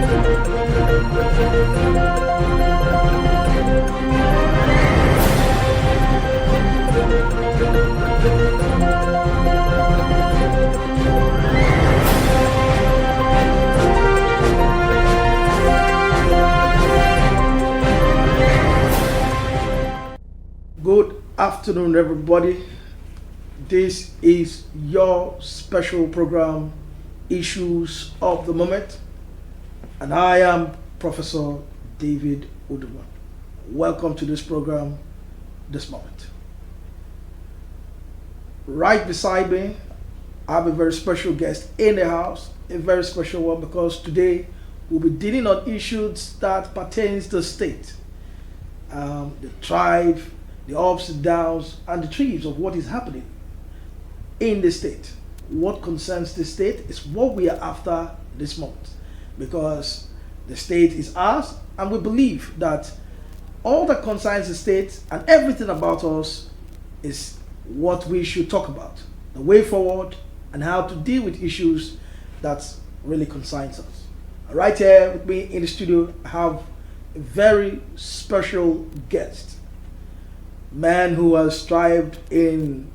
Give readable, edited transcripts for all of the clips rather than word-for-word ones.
Good afternoon, everybody. This is your special program, Issues of the Moment, and I am Professor David Uduma. Welcome to this program, this moment. Right beside me, I have a very special guest in the house, a very special one, because today we'll be dealing on issues that pertains to the state, the tribe, the ups and downs, and the thrives of what is happening in the state. What concerns the state is what we are after this month, because the state is ours, and we believe that all that concerns the state and everything about us is what we should talk about, the way forward, and how to deal with issues that really concerns us. Right here with me in the studio, I have a very special guest. Man who has thrived in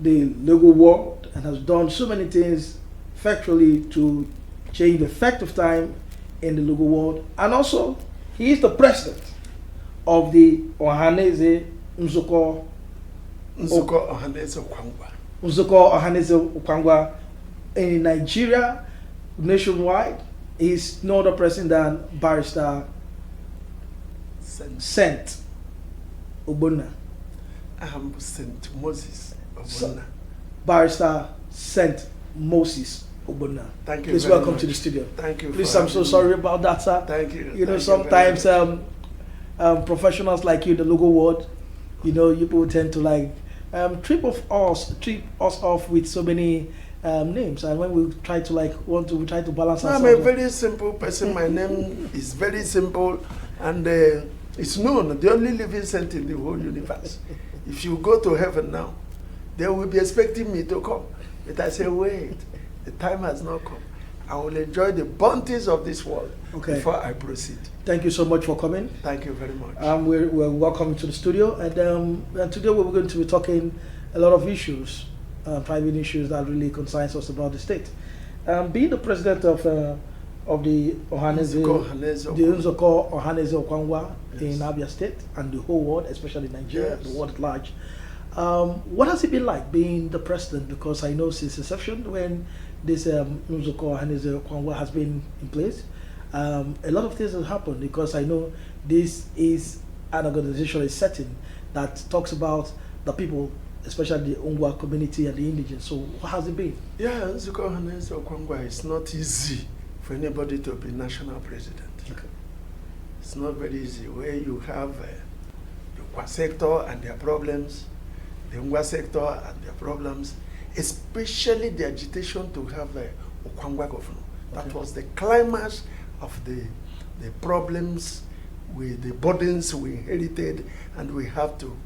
the legal world and has done so many things effectually to change the effect of time in the legal world. And also, he is the president of the Ohaneze Nzukọ Ohaneze Okwangwa in Nigeria, nationwide. He's no other person than Barrister Saint Ogbonna. St. Moses Ogbonna. Barrister St. Moses Ogbonna. Thank you. Please welcome to the studio. Thank you. Please, I'm so sorry about that, sir. Thank you. You know, sometimes professionals like you in the legal world, you know, you people tend to like trip us off with so many names, and when we try to we try to balance ourselves. I'm a very simple person. My name is very simple, and it's known, the only living saint in the whole universe. If you go to heaven now, they will be expecting me to come. But I say, wait, the time has not come. I will enjoy the bounties of this world before I proceed. Thank you so much for coming. Thank you very much. We're welcome to the studio, and today we're going to be talking a lot of issues, private issues that really concerns us about the state. Being the president of the Ohaneze Nzukọ Ohaneze Okwangwa in Abia State and the whole world, especially Nigeria, the world at large. What has it been like being the president? Because I know since inception, when this Nzukọ Ohaneze Okwangwa has been in place, a lot of things have happened, because I know this is an organization, a setting that talks about the people, especially the Ongwa community and the indigenous. So what has it been? Yeah, Nzukọ Ohaneze Okwangwa, it's not easy for anybody to be national president. Okay. It's not very easy, where you have the Kwa sector and their problems, the Ongwa sector and their problems, especially the agitation to have a Okwangwa governor. Okay. That was the climax of the problems with the burdens we inherited, and we have to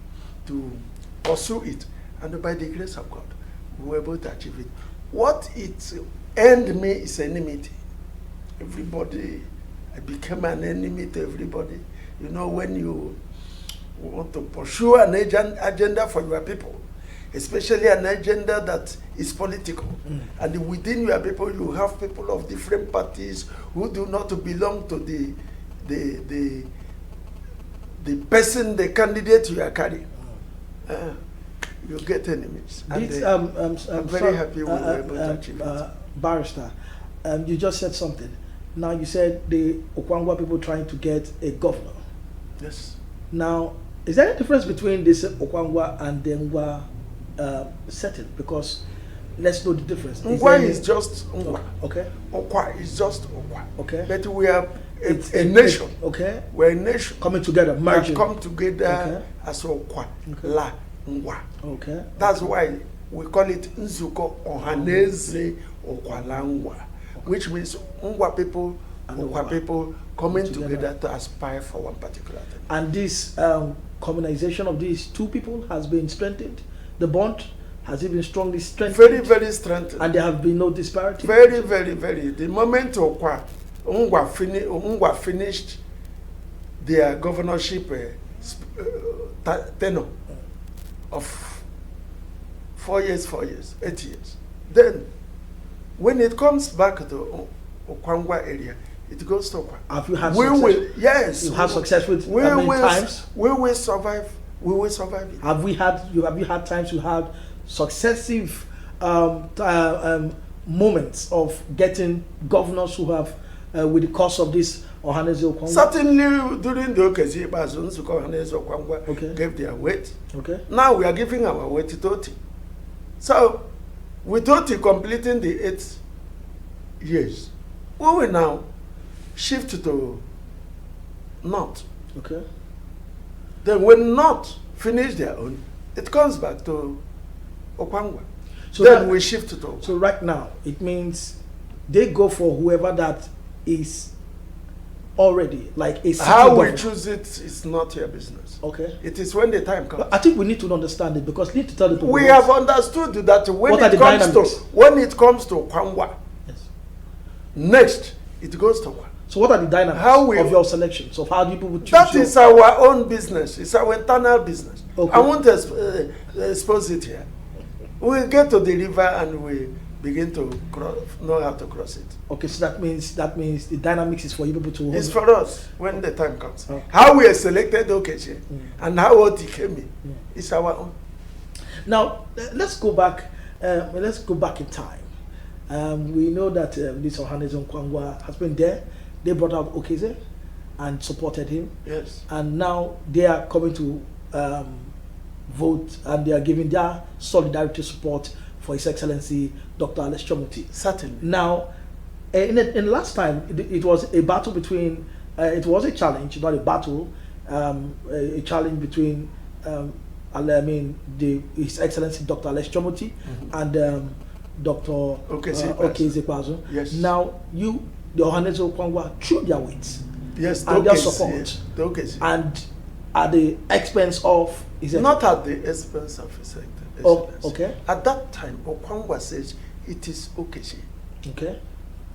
pursue it. And by the grace of God, we were able to achieve it. What it earned me is enmity. Everybody, I became an enemy to everybody. You know, when you want to pursue an agenda for your people, especially an agenda that is political, and within your people you have people of different parties who do not belong to the person, the candidate you are carrying. You get enemies. I'm very happy we were able to achieve it. Barrister, you just said something. Now you said the Okwangwa people trying to get a governor. Yes. Now, is there a difference between this Okwangwa and the Ngwa setting? Because let's know the difference. Ngwa is just Ngwa. Okay. Okwa is just Okwa. Okay. But we are a nation. Okay. We're a nation. Coming together, merging. Come together as Okwa. Okay. La Ngwa. Okay. That's why we call it Nzukọ Ohaneze Okwalangwa, which means Ngwa people and Okwa people coming together to aspire for one particular thing. And this communization of these two people has been strengthened. The bond has it been strongly strengthened. Very, very strengthened. And there have been no disparity. Very, very, very. The moment Okwa Ungwa finished their governorship tenure of 4 years, 8 years. Then, when it comes back to Okwangwa area, it goes to Okwa. Have you had success? Yes. You had success with times? We will survive. We will survive it. Have you had times you had successive moments of getting governors who have with the course of this Ohaneze Okwangwa? Certainly during the Okezi Bazun's Ohaneze Okwangwa gave their weight. Okay. Now we are giving our weight to Otti. So with Otti completing the 8 years, we will now shift to North. Okay. Then when North finish their own, it comes back to Okwangwa. So then we shift to Okwangwa. So right now, it means they go for whoever that is already like a city How governor. we choose it is not your business. Okay. It is when the time comes. But I think we need to understand it because we need to tell the people. We have understood that when it comes to Okwangwa, yes. Next it goes to Okwa. So what are the dynamics of your selection? So how do people choose? That is our own business. It's our internal business. Okay. I won't expose it here. We get to the river and we begin to know how to cross it. Okay, so that means the dynamics is for you people to. It's for us when the time comes. Okay. How we are selected Okeche and how Otti came in, it's our own. Now let's go back. Let's go back in time. We know that this Ohaneze Okwangwa has been there. They brought out Okeze and supported him. Yes. And now they are coming to vote and they are giving their solidarity support for His Excellency Dr. Alex Chomuti. Certainly. Now, in last time, it was a battle between, it was a challenge, not a battle, a challenge between, His Excellency Dr. Alex Chomuti and Dr. Okeze Kwazu. Yes. Now, the Ohaneze Okwangwa threw their weight. Yes, and their support. Yes. And at the expense of His Not at the expense of His Excellency. Oh, okay. At that time, Okwangwa says it is Okeche. Okay.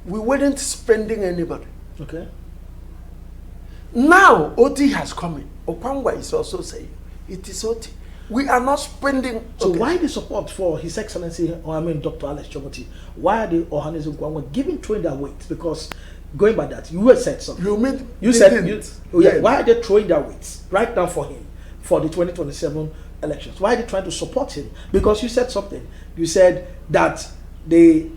We weren't spending anybody. Okay. Now, Otti has come in. Okwangwa is also saying it is Otti. We are not spending. So why the support for His Excellency, Dr. Alex Chomuti? Why are the Ohaneze Okwangwa throwing their weight? Because going by that, you said something. Why are they throwing their weights right now for him for the 2027 elections? Why are they trying to support him? Because you said something. You said that the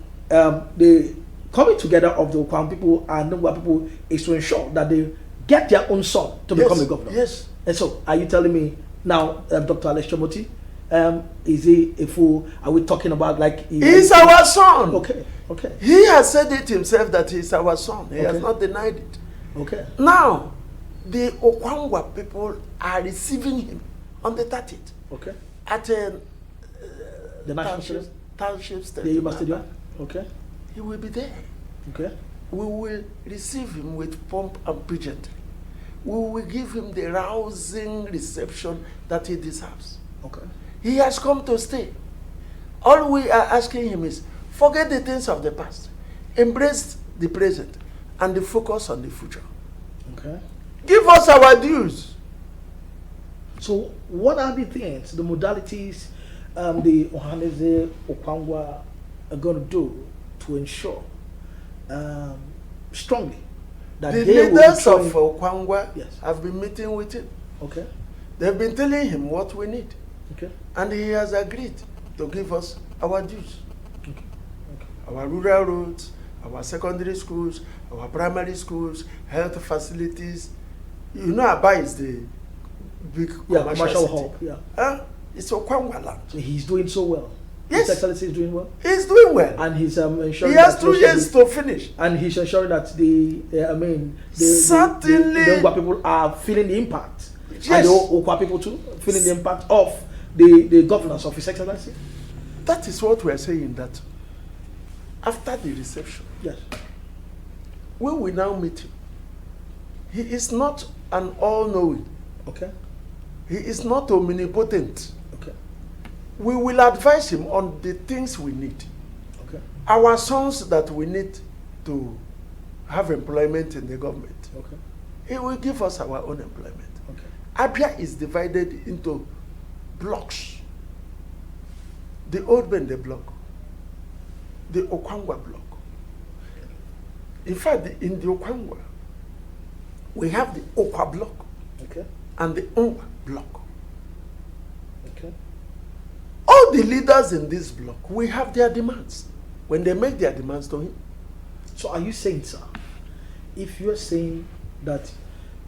coming together of the Okwangwa people and Nungwa people is to ensure that they get their own son to become a governor. Yes. And so, are you telling me now, Dr. Alex Chomuti, is he a fool? Are we talking about like he's our son? Okay. Okay. He has said it himself that he's our son. He has not denied it. Okay. Now, the Okwangwa people are receiving him on the 30th. Okay. At the National Township Stadium. Okay. He will be there. Okay. We will receive him with pomp and pageantry. We will give him the rousing reception that he deserves. Okay. He has come to stay. All we are asking him is, forget the things of the past, embrace the present, and the focus on the future. Okay. Give us our dues. So, what are the things, the modalities, the Ohaneze Okwangwa are going to do to ensure strongly that the they leaders will of Okwangwa yes. have been meeting with him. Okay. They've been telling him what we need. Okay. And he has agreed to give us our dues. Okay. Okay. Our rural roads, our secondary schools, our primary schools, health facilities. You know, Aba is the big commercial hub. Yeah. It's Okwangwa land. So he's doing so well. Yes. His Excellency is doing well. He's doing well. And he's ensuring he has 2 years to finish. And he's ensuring that the certainly the Ngwa people are feeling the impact. Yes. And the Okwa people too feeling the impact of the governance of His Excellency. That is what we are saying, that after the reception, yes, we will now meet him. He is not an all-knowing. Okay. He is not omnipotent. Okay. We will advise him on the things we need. Okay. Our sons that we need to have employment in the government. Okay. It will give us our own employment. Okay. Abia is divided into blocks. The Old Bende block, the Okwangwa block. In fact, in the Okwangwa, we have the Okwa block, Okay. and the Onwa block. Okay. All the leaders in this block, we have their demands. When they make their demands to him. So are you saying, sir, if you're saying that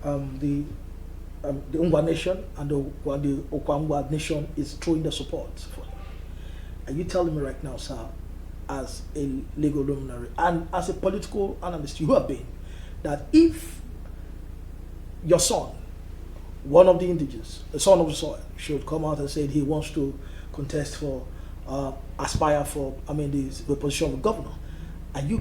the Ungwa nation and the Okwangwa nation is throwing the support for him, are you telling me right now, sir, as a legal luminary and as a political analyst you have been, that if your son, one of the indigenous, a son of the soil, should come out and say he wants to contest for, aspire for, the position of governor, are the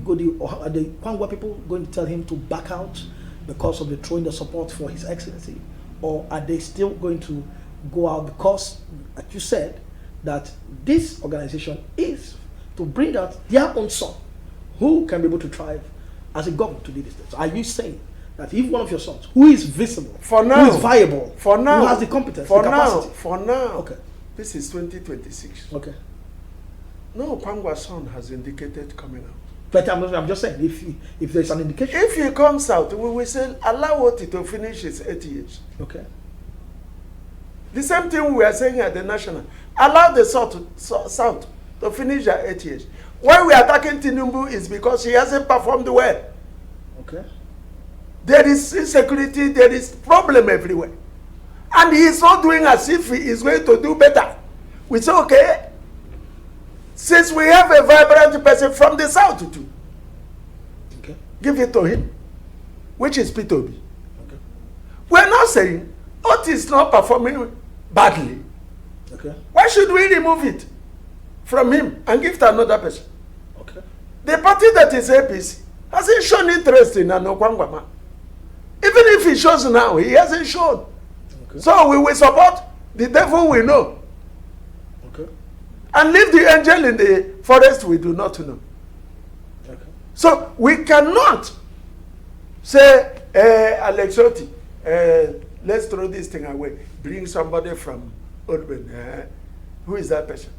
Kwangwa people going to tell him to back out because of the throwing the support for His Excellency? Or are they still going to go out because, like you said, that this organization is to bring out their own son who can be able to thrive as a governor to lead the state? So are you saying that if one of your sons, who is visible, for now, who is viable, for now, who has the competence, for the capacity, for now, okay, this is 2026. Okay. No Kwangwa son has indicated coming out. But I'm just saying, if there's an indication. If he comes out, we will say, allow Otti to finish his 8 years. Okay. The same thing we are saying at the national. Allow the South to finish their 8 years. Why we are attacking Tinubu is because he hasn't performed well. Okay. There is insecurity, there is problem everywhere. And he is not doing as if he is going to do better. We say, okay, since we have a vibrant person from the South too, okay, give it to him, which is P2B. Okay. We're not saying Otti is not performing badly. Okay. Why should we remove it from him and give to another person? Okay. The party that is APC hasn't shown interest in an Okwangwa man. Even if he shows now, he hasn't shown. Okay. So we will support the devil we know. Okay. And leave the angel in the forest we do not know. Okay. So we cannot say, Alex Otti, let's throw this thing away. Bring somebody from Urban. Who is that person?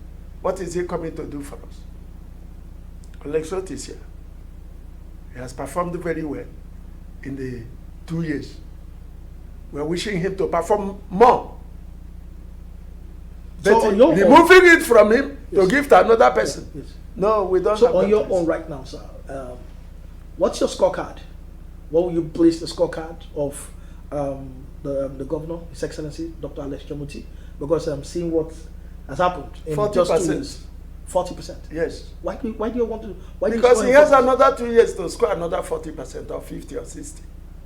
What is he coming to do for us? Alex Otti is here. He has performed very well in the 2 years. We're wishing him to perform more. So But removing it from him to give to another person. Yes. No, we don't. So have on that your place. own right now, sir, what's your scorecard? What will you place the scorecard of the governor, His Excellency, Dr. Alex Jamuti? Because I'm seeing what has happened in 40%. just 2 years. 40%. Yes. Why do you want to? Why do you Because score he him has 40%? another 2 years to score another 40% or 50 or 60.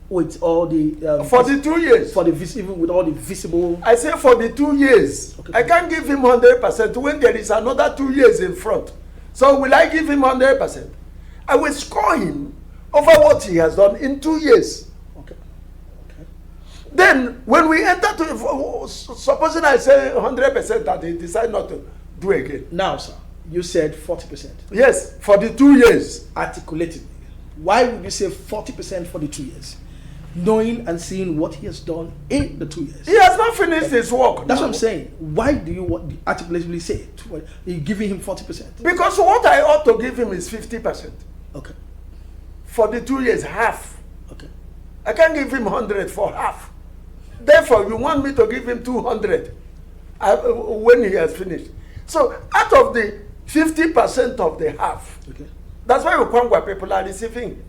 With all the For the 2 years. for the even with all the visible. I say for the 2 years. Okay. I can't give him 100% when there is another 2 years in front. So will I give him 100%? I will score him over what he has done in 2 years. Okay. Okay. Then when we enter to, supposing I say 100% that he decide not to do again. Now, sir, you said 40%. Yes, for the 2 years. Articulated. Why would you say 40% for the 2 years? Knowing and seeing what he has done in the 2 years. He has not finished his work. That's now. what I'm saying. Why do you articulatively say you're giving him 40%? Because what I ought to give him is 50%. Okay. For the 2 years, half. Okay. I can't give him 100 for half. Therefore, you want me to give him 200 when he has finished. So out of the 50% of the half, Okay. that's why Okwangwa people are receiving.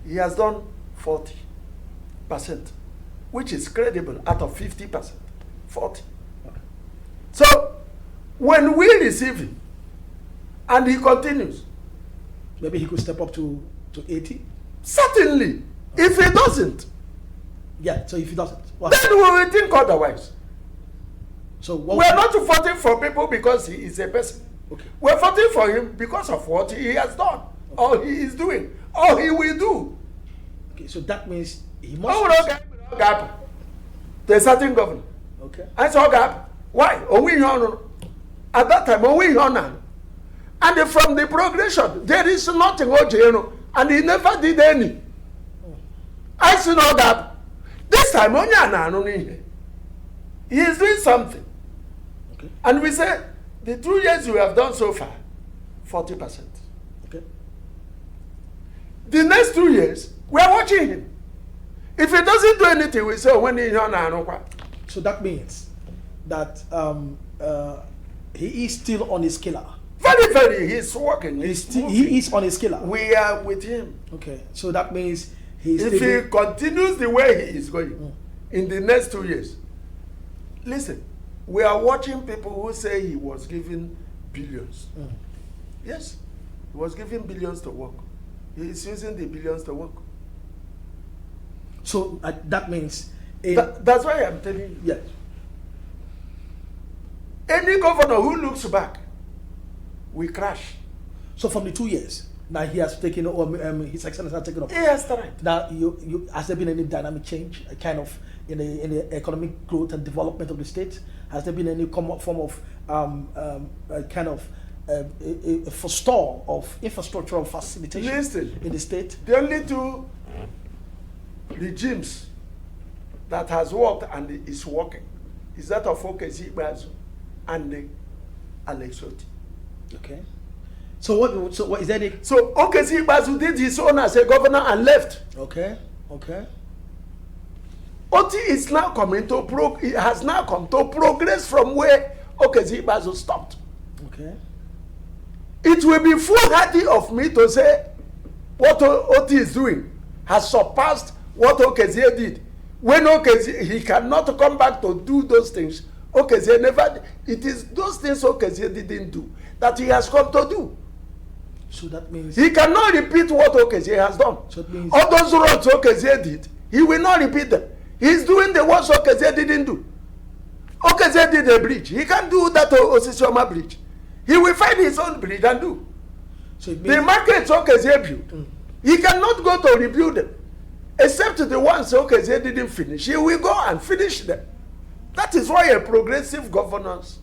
He has done 40%, which is credible out of 50%. 40. Okay. So when we receive him and he continues, Maybe he could step up to 80. certainly, if he doesn't, Yeah. So if he doesn't, what? then we will think otherwise. So what? We're not voting for people because he is a person. Okay. We're voting for him because of what he has done, or he is doing, or he will do. Okay. So that means he must. Oh, no gap. There's certain governor. Okay. I saw gap. Why? At that time, and from the progression, there is nothing. and he never did any. I see no gap. This time, he is doing something. Okay. And we say, the 2 years you have done so far, 40%. Okay. The next 2 years, we are watching him. If he doesn't do anything, we say, when he So that means that he is still on his killer. Very, he's working. He is on his killer. We are with him. Okay, so that means he's. If he continues the way he is going in the next 2 years, listen, we are watching people who say he was given billions. Yes, he was given billions to work. He is using the billions to work. So that means. That's why I'm telling you. Yes. Any governor who looks back, we crash. So from the 2 years, now he has taken, His Excellency has taken up. He has tried. Now, has there been any dynamic change, kind of, in the economic growth and development of the state? Has there been any form of kind of a forestall of infrastructural facilitation in the state? The only two regimes that has worked and is working is that of Okezi Igbazu and Alex Otti. Okay. So what is any? So Okezi Igbazu did his own as a governor and left. Okay. Otti is now coming to it has now come to progress from where Okezi Igbazu stopped. Okay. It will be foolhardy of me to say what Otti is doing has surpassed what Okezi did. When Okezi, he cannot come back to do those things. Okezi never. It is those things Okezi didn't do that he has come to do. So that means he cannot repeat what Okezi has done. So it means all those roads Okezi did, he will not repeat them. He's doing the ones Okezi didn't do. Okezi did a bridge. He can't do that Osisioma bridge. He will find his own bridge and do. So it means the markets Okezi built, he cannot go to rebuild them. Except the ones Okezi didn't finish, he will go and finish them. That is why a progressive governance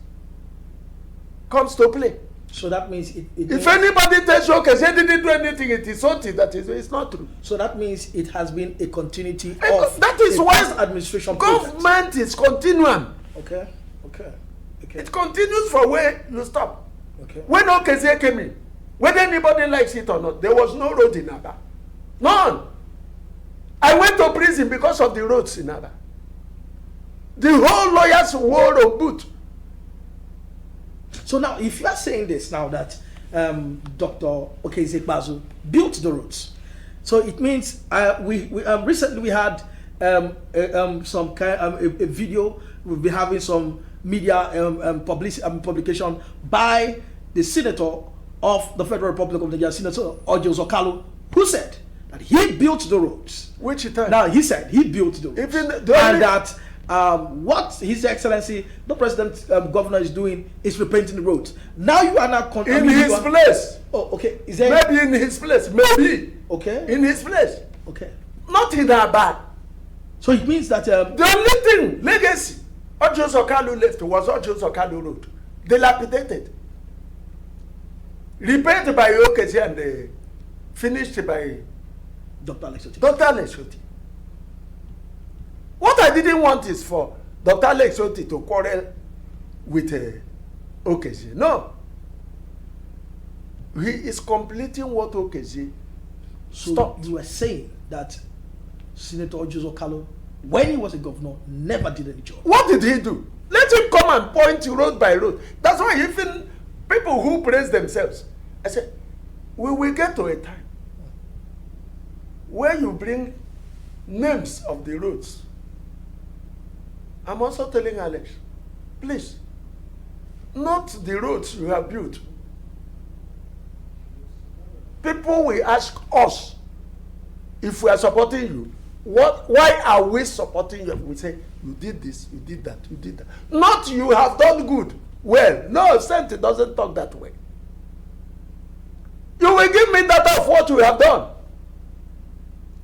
comes to play. So that means if anybody tells you Okezi didn't do anything, it is something that is it's not true. So that means it has been a continuity of that is why administration. Government is continuum. Okay. It continues for where you stop. Okay. When Okezi came in, whether anybody likes it or not, there was no road in Aba. None. I went to prison because of the roads in Aba. The whole lawyers wore on boot. So now, if you are saying this now that Dr. Okezi Igbazu built the roads, so it means we recently we had some kind a video. We'll be having some media publication by the senator of the Federal Republic of Nigeria, Senator Otti Okalu, who said that he built the roads. Which time? Now he said he built the roads. Even and that what His Excellency, the President, Governor is doing is repainting the roads. Now you are not in his place. Oh, okay. Is there maybe in his place? Maybe. Okay. In his place. Okay. Not in that bad. So it means that the only thing legacy Otti Okalu left was Otti Okalu Road, dilapidated, repaired by Okezi and finished by Dr. Alex Otti. Dr. Alex Otti. What I didn't want is for Dr. Alex Otti to quarrel with Okezi. No. He is completing what Okezi stopped. You were saying that Senator Otti Okalu, when he was a governor, never did any job. What did he do? Let him come and point road by road. That's why even people who praise themselves, I said, we will get to a time where you bring names of the roads. I'm also telling Alex, please, not the roads you have built. People will ask us if we are supporting you. Why are we supporting you? We say, you did this, you did that, you did that. Not you have done good. Well, no, Senate doesn't talk that way. You will give me data of what we have done.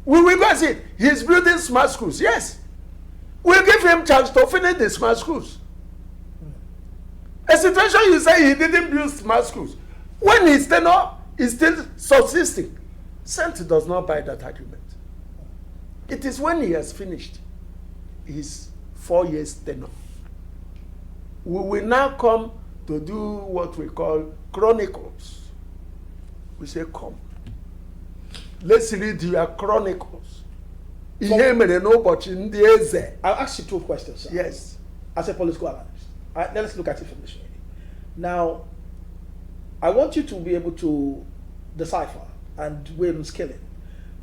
We will go and see, he's building smart schools. Yes. We'll give him chance to finish the smart schools. A situation you say he didn't build smart schools. When his tenure is still subsisting, Senate does not buy that argument. It is when he has finished his 4 years tenure. We will now come to do what we call chronicles. We say, come. Let's read your chronicles. I'll ask you 2 questions, sir. Yes. As a political analyst. Let's look at it from this way. Now, I want you to be able to decipher and weigh and scale it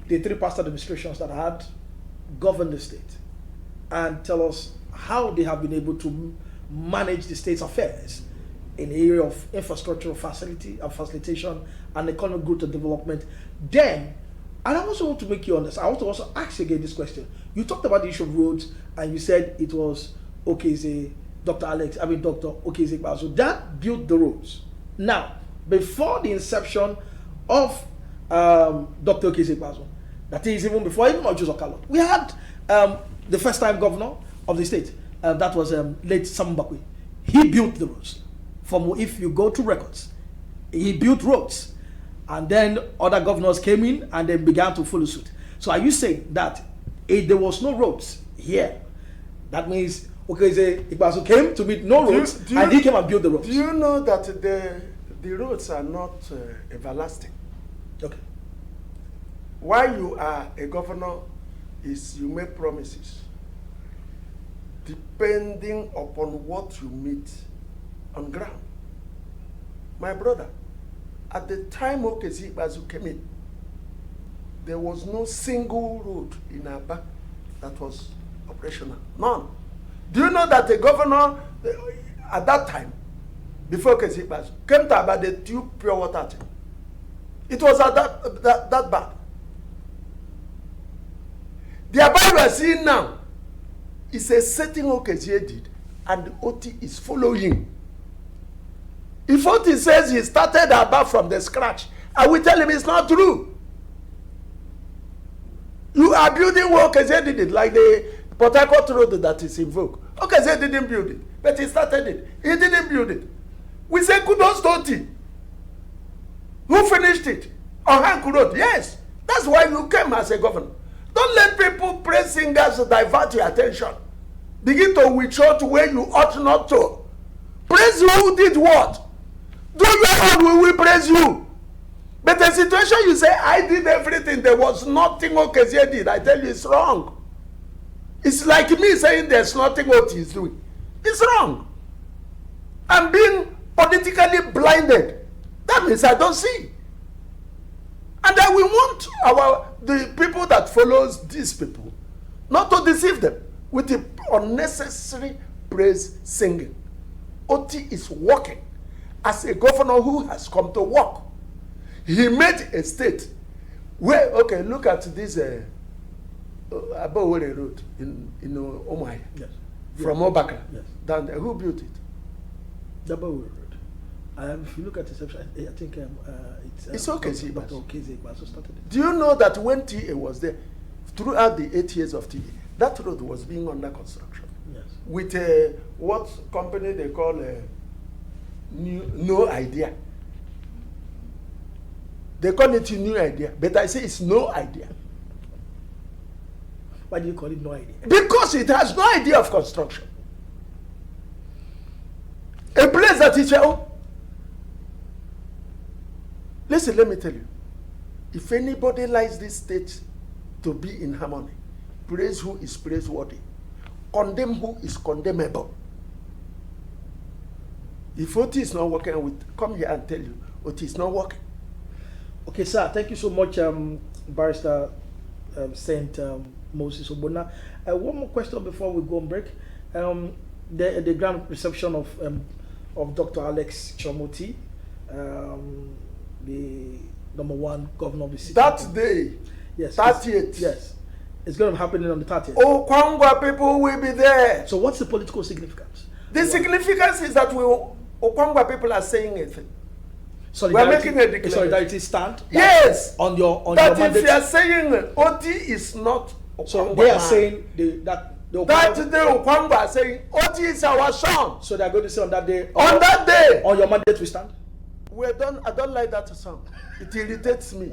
the 3 past administrations that had governed the state and tell us how they have been able to manage the state's affairs in the area of infrastructural facilitation and economic growth and development. Then, and I also want to make you understand, I want to also ask you again this question. You talked about the issue of roads and you said it was Dr. Okeze Bazo that built the roads. Now, before the inception of Dr. Okeze Bazo, that is even before even Ojo Okalo, we had the first time governor of the state, that was late Sam Mbakwe. He built the roads. If you go to records, he built roads. And then other governors came in and then began to follow suit. So are you saying that if there was no roads here, that means Okeze Igbazu came to meet no roads and he came and built the roads? Do you know that the roads are not everlasting? Okay. Why you are a governor is you make promises depending upon what you meet on ground. My brother, at the time Okeze Igbazu came in, there was no single road in Aba that was operational. None. Do you know that the governor at that time, before Okeze Igbazu, came to Aba, the tube pure water thing? It was at that bad. The Aba we are seeing now is a setting Okeze did, and Otti is following. If Otti says he started Aba from the scratch, I will tell him it's not true. You are building what Okeze did it, like the Port Harcourt road that is invoked. Okeze didn't build it, but he started it. He didn't build it. We say kudos to Otti. Who finished it? Ohanku Road. Yes. That's why you came as a governor. Don't let people praise singers to divert your attention. Begin to withdraw to where you ought not to. Praise who did what. Do your own, we will praise you. But the situation you say, I did everything, there was nothing Okeze did, I tell you it's wrong. It's like me saying there's nothing Otti is doing. It's wrong. I'm being politically blinded. That means I don't see. And then we want the people that follows these people not to deceive them with the unnecessary praise singing. Otti is working as a governor who has come to work. He made a state where, okay, look at this Abowere Road in Omai. Yes. From Obaka. Yes. Down there. Who built it? The Abowere Road. If you look at the section, I think it's okay. Dr. Okeze Igbazu started it. Do you know that when TA was there, throughout the 8 years of TA, that road was being under construction? Yes. With what company they call No Idea. They call it New Idea, but I say it's No Idea. Why do you call it No Idea? Because it has no idea of construction. A place that is your own. Listen, let me tell you. If anybody likes this state to be in harmony, praise who is praiseworthy, condemn who is condemnable. If Otti is not working, I will come here and tell you, Otti is not working. Okay, sir. Thank you so much, Barrister Saint Moses Obona. One more question before we go on break. The grand reception of Dr. Alex Chomoti, the #1 governor of the city. That day, yes, 30th. Yes, it's going to be happening on the 30th. Oh, Kwangwa people will be there. So what's the political significance? The significance is that Okwangwa people are saying it. We are making a declaration. Solidarity stand. Yes. On your that mandate. If you are saying Otti is not Okwangwa, so they are saying that day Okwangwa are saying Otti is our son. So they are going to say on that day. On that day. On your mandate we stand. I don't like that song. It irritates me.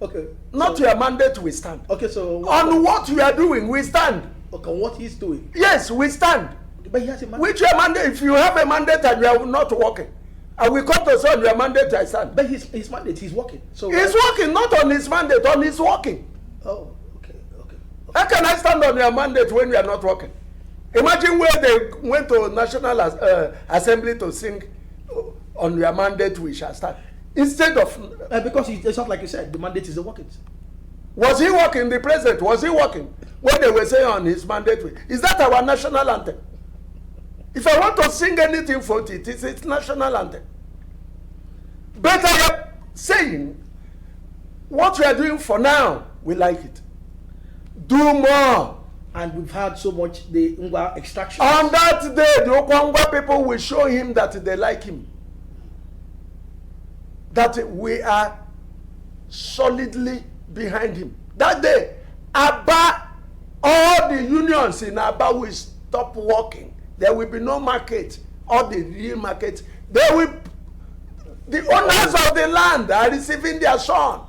Okay. Not your mandate, we stand. Okay, so On what you are doing, we stand. Okay, what he's doing. Yes, we stand. But he has a mandate. Which your mandate? If you have a mandate and you are not working, I will come to say on your mandate, I stand. But his mandate, he's working. So he's working, not on his mandate, on his working. Oh, okay. How can I stand on your mandate when you are not working? Imagine where they went to National Assembly to sing on your mandate, we shall stand. Instead of... because it's not like you said, the mandate is the working. Was he working, the president? Was he working when they were saying on his mandate? Is that our national anthem? If I want to sing anything for it, it's national anthem. But I am saying, what we are doing for now, we like it. Do more. And we've had so much the Ngwa extraction. On that day, the Okwangwa people will show him that they like him. That we are solidly behind him. That day, Aba, all the unions in Aba will stop working. There will be no market. All the real market, they will. The owners of the land are receiving their son.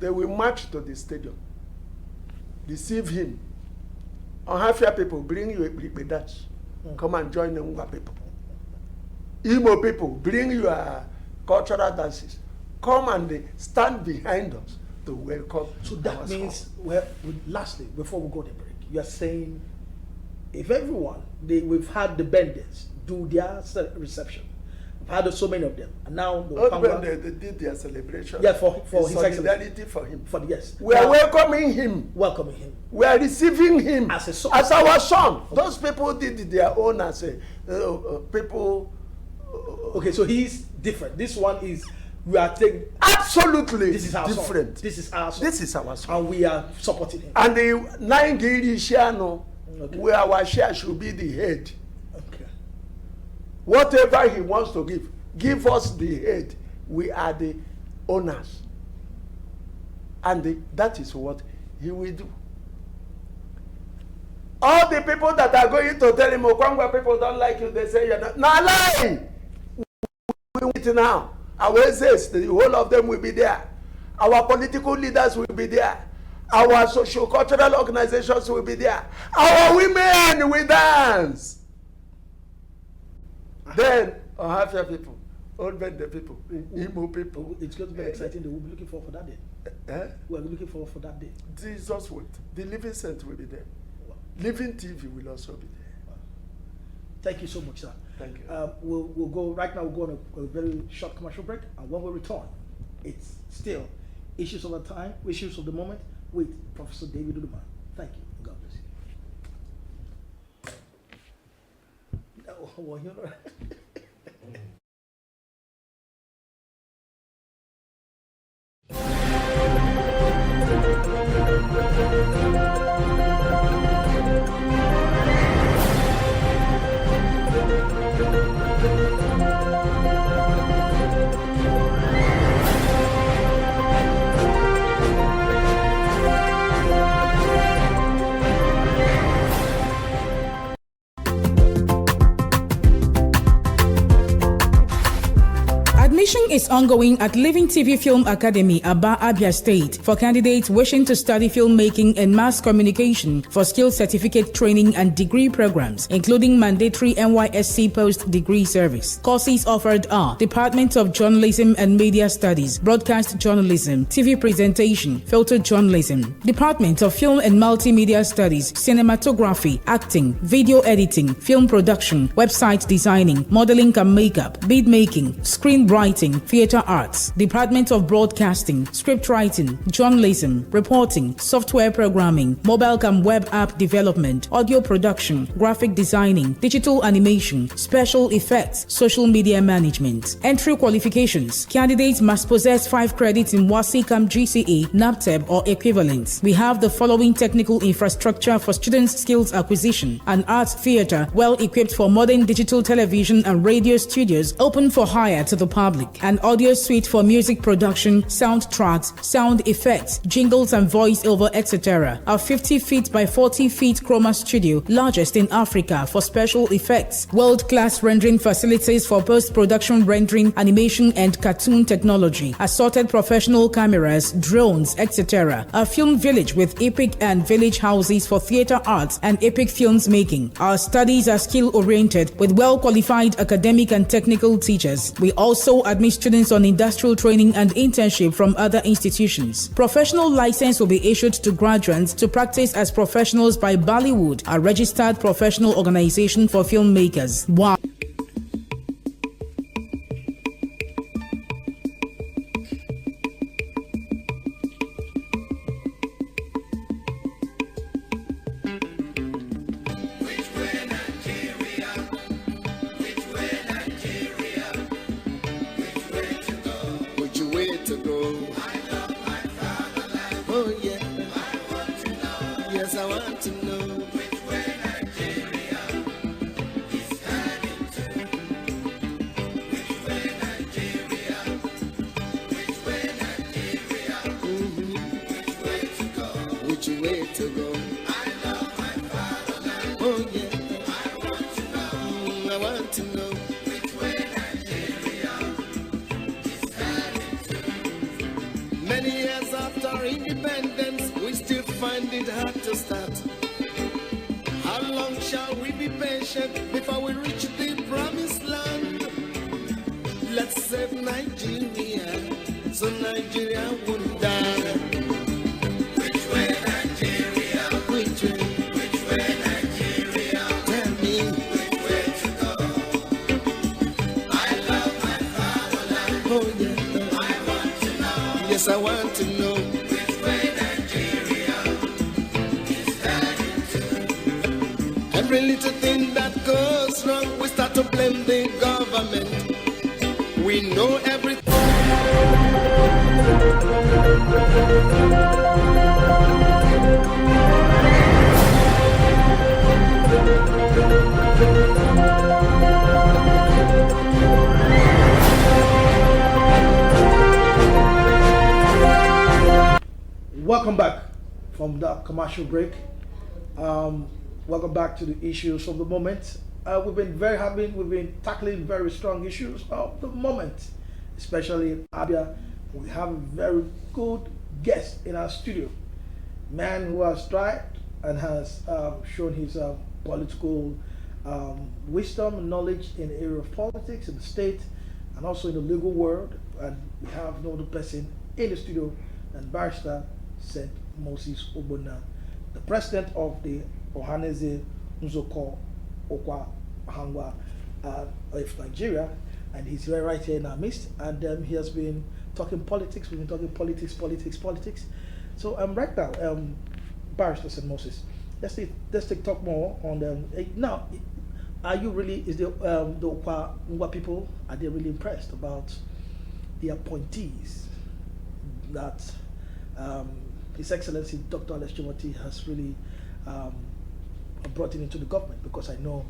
They will march to the stadium, receive him. Ohafia people, bring you a Dutch. Come and join the Ngwa people. Imo people, bring your cultural dances. Come and they stand behind us to welcome. So that means, well, lastly, before we go to break, you are saying if everyone, we've had the benders do their reception. I've had so many of them, and now they did their celebration. Yeah, for his solidarity for him. Yes, we are welcoming him. We are receiving him as a son. As our son. Those people did their own as a people. Okay, so he's different. This one is we are taking absolutely. This is our different. Son. This is our son. This is our son, and we are supporting him. And the 9 Giri Shiano, where our share should be the head. Okay. Whatever he wants to give us the head. We are the owners, and that is what he will do. All the people that are going to tell him, Okwangwa people don't like you, they say you're not. Now lie. We wait now. Our says the whole of them will be there. Our political leaders will be there. Our socio-cultural organizations will be there. Our women will dance. Then, Ohafia people, Old Bende people, Imo people. It's going to be exciting. We'll be looking forward for that day. We're looking forward for that day. Jesus will. The Living Saint will be there. Wow. Living TV will also be there. Wow. Thank you so much, sir. Thank you. We'll go right now. We'll go on a very short commercial break, and when we return, it's still issues of the time, issues of the moment with Professor David Uduman. Thank you. God bless you. Well, you know. Admission is ongoing at Living TV Film Academy, Aba, Abia State, for candidates wishing to study filmmaking and mass communication for skill certificate training and degree programs, including mandatory NYSC post-degree service. Courses offered are Department of Journalism and Media Studies, Broadcast Journalism, TV Presentation, Filter Journalism, Department of Film and Multimedia Studies, Cinematography, Acting, Video Editing, Film Production, Website Designing, Modeling and Makeup, Bead Making, Screenwriting, Theatre Arts, Department of Broadcasting, Script Writing, Journalism, Reporting, Software Programming, Mobile and Web App Development, Audio Production, Graphic Designing, Digital Animation, Special Effects, Social Media Management. Entry qualifications. Candidates must possess 5 credits in WASICAM GCE, NAPTEB or equivalents. We have the following technical infrastructure for students' skills acquisition: an arts theatre well equipped for modern digital television and radio studios open for hire to the public, an an audio suite for music production, soundtracks, sound effects, jingles and voice-over, etc. Our 50 feet by 40 feet chroma studio, largest in Africa for special effects, world-class rendering facilities for post-production rendering, animation and cartoon technology, assorted professional cameras, drones, etc. A film village with epic and village houses for theater arts and epic films making. Our studies are skill-oriented with well-qualified academic and technical teachers. We also admit students on industrial training and internship from other institutions. Professional license will be issued to graduates to practice as professionals by Bollywood, a registered professional organization for filmmakers. Wow. I want to know which way Nigeria is heading to. Every little thing that goes wrong, we start to blame the government. We know everything. Welcome back from that commercial break. Welcome back to the issues of the moment. We've been very happy. We've been tackling very strong issues of the moment, especially in Abia. We have a very good guest in our studio, man who has tried and has shown his political wisdom and knowledge in the area of politics in the state and also in the legal world. And we have no other person in the studio than Barrister St. Moses Obona, the president of the Ohaneze Nzoko Okwa Hangwa of Nigeria, and he's right here in our midst. And he has been talking politics. We've been talking politics. So right now, Barrister St. Moses, let's talk more on them. Now, are you really? Is the Okwa Hangwa people, are they really impressed about the appointees that His Excellency Dr. Alex Chimoti has really brought into the government? Because I know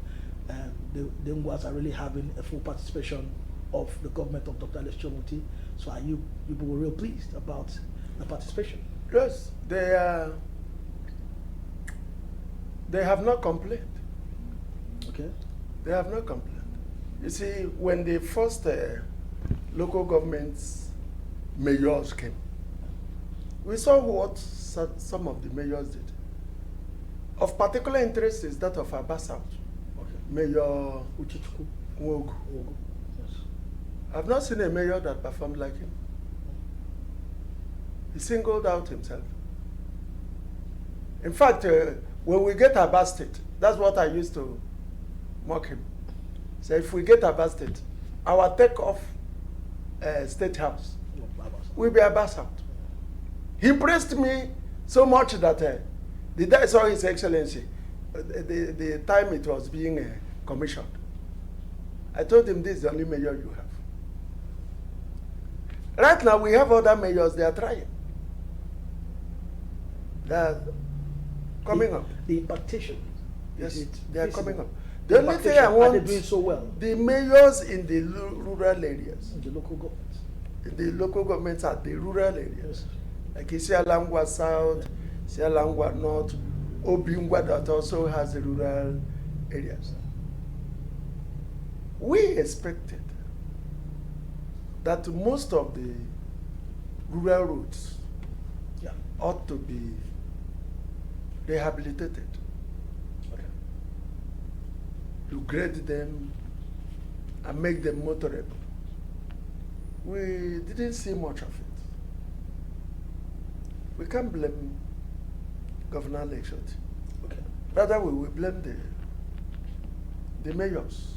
the Ngwas are really having a full participation of the government of Dr. Alex Chimoti. So are you were real pleased about the participation? Yes, they have not complained. Okay. They have not complained. You see, when the first local governments mayors came, we saw what some of the mayors did. Of particular interest is that of Aba South. Okay. Mayor Uchichukwu Nwogu. Yes. I've not seen a mayor that performed like him. He singled out himself. In fact, when we get Aba State, that's what I used to mock him. So if we get Aba State, our take-off state house will be Aba South. He praised me so much that the day I saw His Excellency, the time it was being commissioned, I told him, this is the only mayor you have. Right now, we have other mayors, they are trying. They are coming up. The impartation. Yes, they are coming up. The only thing I Are want they doing so well the mayors in the rural areas, in the local government? the local governments at the rural areas, Yes. like Isialangwa South, Isialangwa North, Obingwa that also has the rural areas. We expected that most of the rural roads Yeah. ought to be rehabilitated. Okay. To grade them and make them motorable. We didn't see much of it. We can't blame Governor Lekshot. Okay. Rather, we will blame the mayors.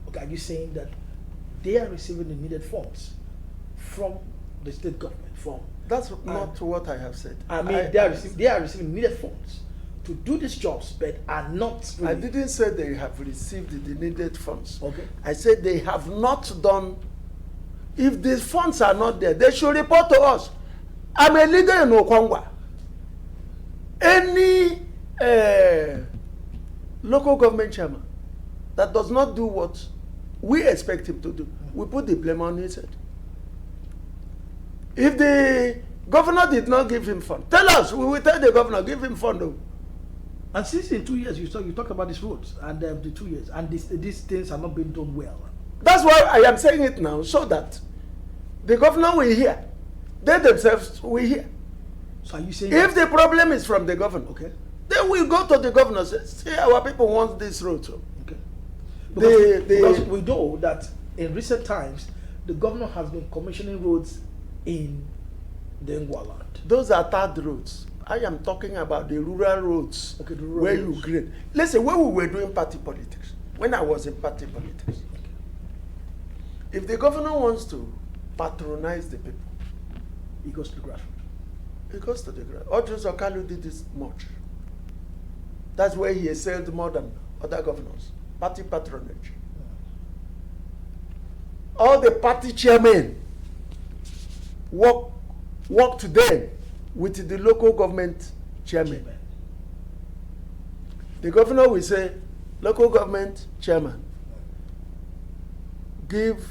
Okay. Are you saying that they are receiving the needed funds from the state government? From That's not what I have said. I mean, they are receiving needed funds to do these jobs, but are not. Really. I didn't say they have received the needed funds. Okay. I said they have not done. If these funds are not there, they should report to us. I'm a leader in Okwangwa. Any local government chairman that does not do what we expect him to do, we put the blame on his head. If the governor did not give him fund, tell us. We will tell the governor, give him fund. Though. And since in 2 years you talk about these roads and the 2 years and these things are not being done well. That's why I am saying it now, so that the governor will hear. They themselves will hear. So are you saying If the problem is from the governor, okay? then we go to the governor and say, see, our people want this road. So. Okay. Because Because we know that in recent times the governor has been commissioning roads in the Ngwa land. Those are third roads. I am talking about the rural roads, Okay, the rural where roads. you grade. Listen, when we were doing party politics, when I was in party politics, if the governor wants to patronize the people, He goes to the grassroots. he goes to the ground. Odjus Okalu did this much. That's where he excelled more than other governors. Party patronage. All the party chairmen work today with the local government chairman. The governor will say, local government chairman, give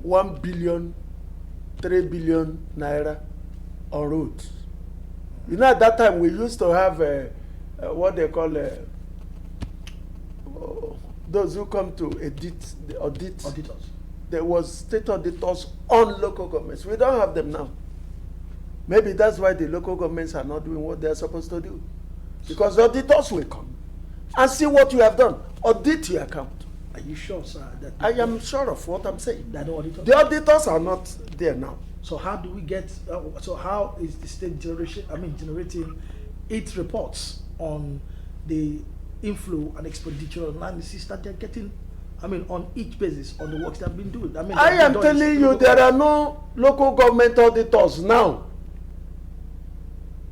1 billion, 3 billion naira on roads. You know, at that time we used to have what they call those who come to audit. Auditors. There was state auditors on local governments. We don't have them now. Maybe that's why the local governments are not doing what they are supposed to do. Because auditors will come and see what you have done. Audit your account. Are you sure, sir, that I am sure of what I'm saying. that no auditors? The auditors are not there now. So how do we get? So how is the state generating its reports on the inflow and expenditure analysis that they're getting? I mean, on each basis, on the works they've been doing. I mean, I am telling you, there are no local government auditors now.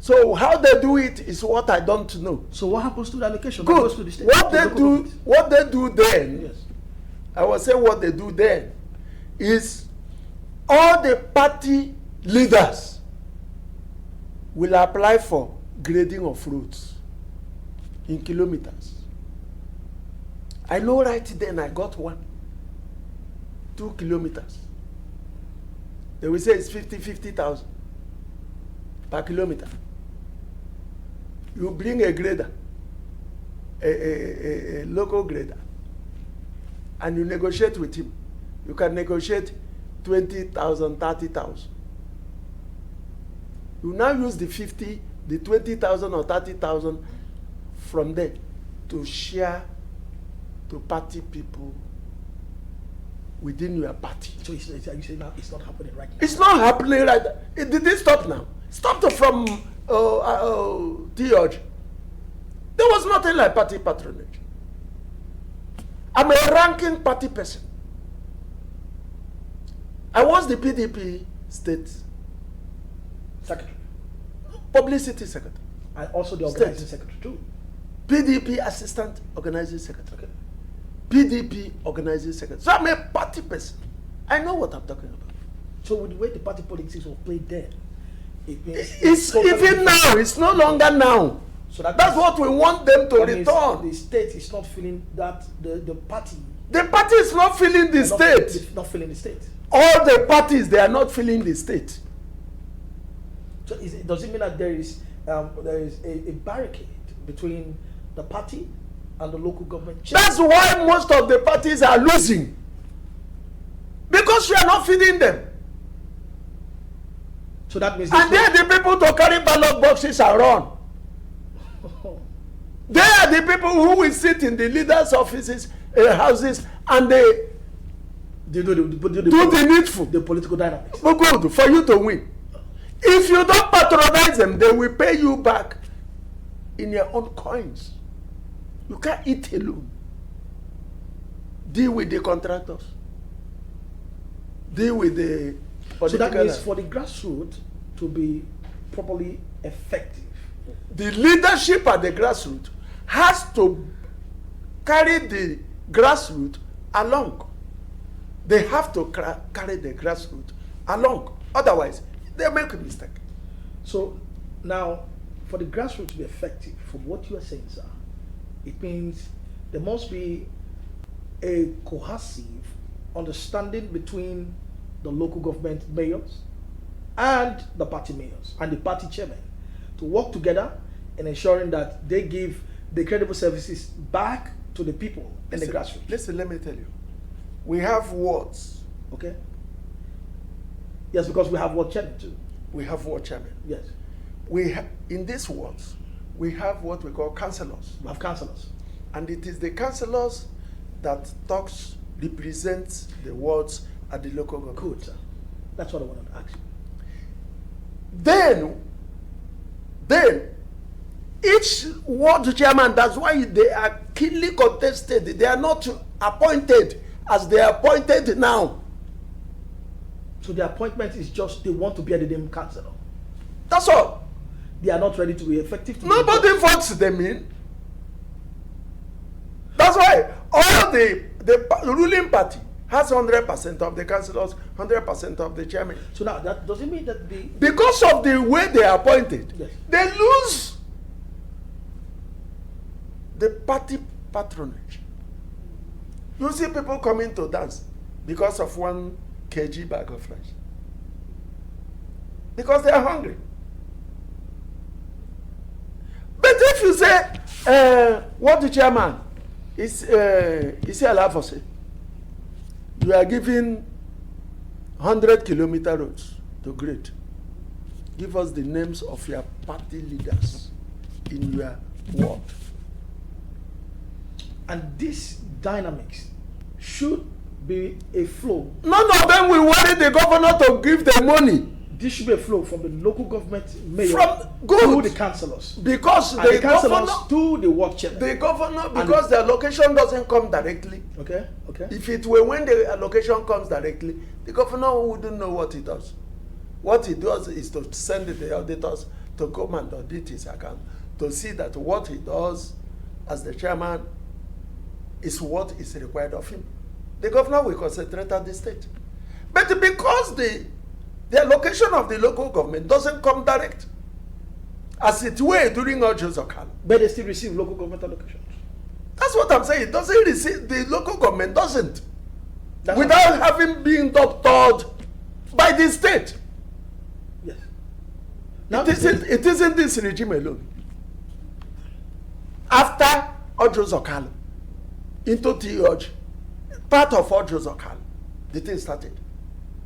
So how they do it is what I don't know. So what happens to the allocation? That Good. goes to the state, What to they local do, government? what they do then, Yes. I will say what they do then is all the party leaders will apply for grading of roads in kilometers. I know right then I got 2 kilometers. They will say it's 50,000 per kilometer. You bring a grader, a local grader, and you negotiate with him. You can negotiate 20,000, 30,000. You now use the 20,000 or 30,000 from there to share to party people within your party. So are you saying now it's not happening right now? It's not happening right now. It didn't stop now. Stopped from Theology. There was nothing like party patronage. I'm a ranking party person. I was the PDP state Secretary. publicity secretary, And also the State. organizing secretary too. PDP assistant organizing secretary, Okay. PDP organizing secretary. So I'm a party person. I know what I'm talking about. So with the way the party politics was played then, it means It's totally even different. now. It's no longer now. So that's what we want them to return. The state is not feeling that the party. The party is not feeling the state. Not feeling the state. All the parties, they are not feeling the state. So does it mean that there is a barricade between the party and the local government? That's why most of the parties are losing. Because you are not feeding them. So that means. And they are the people to carry ballot boxes and run. They are the people who will sit in the leaders' offices, houses, and they do the needful. The political dynamics. But good for you to win. If you don't patronize them, they will pay you back in your own coins. You can't eat alone. Deal with the contractors. Deal with the political. So that means for the grassroots to be properly effective, the leadership at the grassroots has to carry the grassroots along. They have to carry the grassroots along. Otherwise, they make a mistake. So now, for the grassroots to be effective, from what you are saying, sir, it means there must be a cohesive understanding between the local government mayors and the party mayors and the party chairman to work together in ensuring that they give the credible services back to the people in the grassroots. Listen, let me tell you. We have wards. Okay. Yes, because we have ward chairman too. We have ward chairman. Yes. We in these wards, we have what we call councillors. We have councillors. And it is the councillors that represents the wards at the local government. Good, sir. That's what I wanted to ask you. Then, each ward chairman, that's why they are keenly contested. They are not appointed as they are appointed now. So the appointment is just they want to be a name councillor. That's all. They are not ready to be effective. Nobody votes them in. That's why all the ruling party has 100% of the councillors, 100% of the chairman. So now that doesn't mean that because of the way they are appointed, yes, they lose the party patronage. You see people coming to dance because of 1 kg bag of rice. Because they are hungry. But if you say, what the chairman is he allowed for say? You are giving 100-kilometer roads to grade. Give us the names of your party leaders in your ward. And this dynamics should be a flow. None of them will worry the governor to give them money. This should be a flow from the local government mayor to the councillors. Because the councillors to the ward chairman. The governor, because the allocation doesn't come directly. Okay. If it were when the allocation comes directly, the governor wouldn't know what he does. What he does is to send the auditors to come and audit his account to see that what he does as the chairman is what is required of him. The governor will concentrate at the state. But because the allocation of the local government doesn't come direct, as it were during Ojo's Okalo. But they still receive local government allocations. That's what I'm saying. It doesn't receive, the local government doesn't. Without having been doctored by the state. Yes. Now it isn't this regime alone. After Ojo's Okalo, into T.O.J., part of Ojo's Okalo, the thing started.